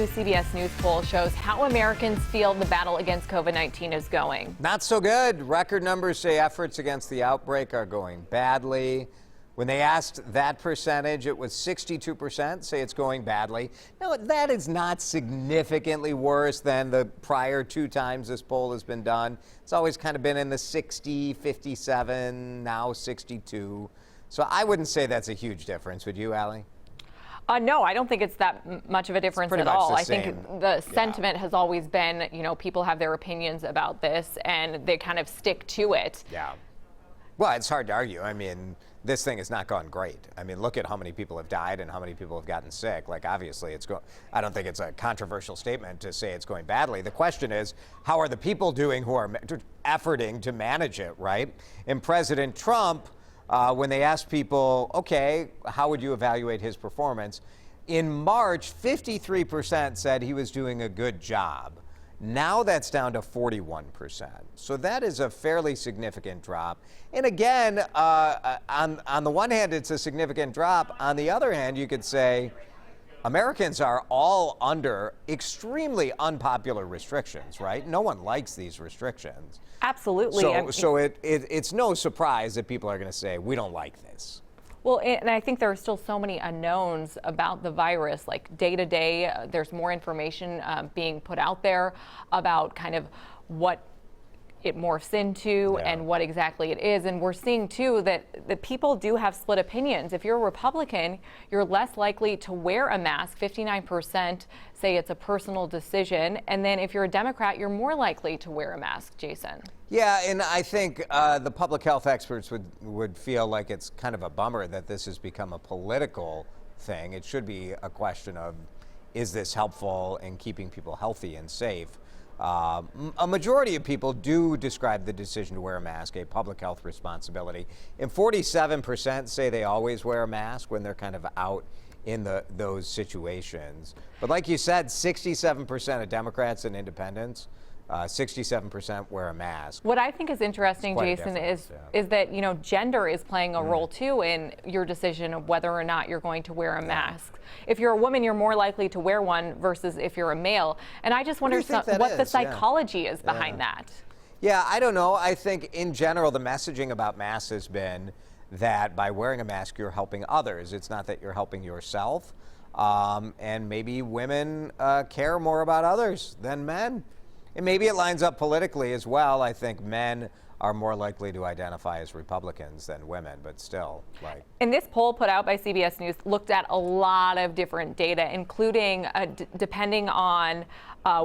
new CBS News poll shows how Americans feel the battle against COVID-19 is going. Not so good. Record numbers say efforts against the outbreak are going badly. When they asked that percentage, it was 62% say it's going badly. Now, that is not significantly worse than the prior two times this poll has been done. It's always kind of been in the 60, 57, now 62. So I wouldn't say that's a huge difference. Would you, Allie? No, I don't think it's that much of a difference at all. I think the sentiment has always been, people have their opinions about this and they kind of stick to it. Yeah. Well, it's hard to argue. I mean, this thing has not gone great. I mean, look at how many people have died and how many people have gotten sick. Like, obviously, I don't think it's a controversial statement to say it's going badly. The question is, how are the people doing who are efforting to manage it, right? And President Trump, when they asked people, okay, how would you evaluate his performance? In March, 53% said he was doing a good job. Now that's down to 41%. So that is a fairly significant drop. And again, on the one hand, it's a significant drop. On the other hand, you could say Americans are all under extremely unpopular restrictions, right? No one likes these restrictions. Absolutely. So it's no surprise that people are going to say, we don't like this. Well, and I think there are still so many unknowns about the virus, like day to day, there's more information being put out there about kind of what it morphs into and what exactly it is. And we're seeing, too, that the people do have split opinions. If you're a Republican, you're less likely to wear a mask. 59% say it's a personal decision. And then if you're a Democrat, you're more likely to wear a mask, Jason. Yeah, and I think the public health experts would feel like it's kind of a bummer that this has become a political thing. It should be a question of, is this helpful in keeping people healthy and safe? A majority of people do describe the decision to wear a mask a public health responsibility. And 47% say they always wear a mask when they're kind of out in those situations. But like you said, 67% of Democrats and independents, 67% wear a mask. What I think is interesting, Jason, is that, gender is playing a role, too, in your decision of whether or not you're going to wear a mask. If you're a woman, you're more likely to wear one versus if you're a male. And I just wonder what the psychology is behind that. Yeah, I don't know. I think in general, the messaging about masks has been that by wearing a mask, you're helping others. It's not that you're helping yourself. And maybe women care more about others than men. And maybe it lines up politically as well. I think men are more likely to identify as Republicans than women, but still, like. And this poll put out by CBS News looked at a lot of different data, including depending on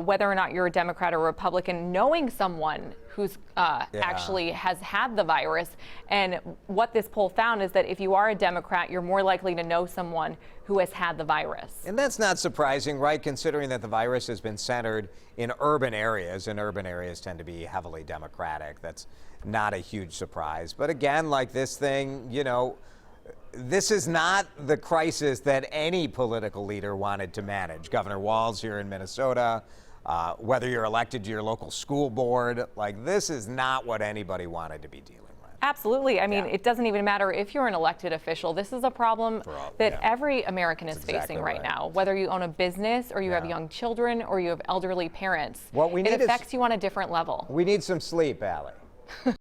whether or not you're a Democrat or Republican, knowing someone who's actually has had the virus. And what this poll found is that if you are a Democrat, you're more likely to know someone who has had the virus. And that's not surprising, right, considering that the virus has been centered in urban areas, and urban areas tend to be heavily Democratic. That's not a huge surprise. But again, like this thing, this is not the crisis that any political leader wanted to manage. Governor Walz here in Minnesota, whether you're elected to your local school board, like this is not what anybody wanted to be dealing with. Absolutely. I mean, it doesn't even matter if you're an elected official. This is a problem that every American is facing right now, whether you own a business or you have young children or you have elderly parents. What we need it affects you on a different level. We need some sleep, Allie.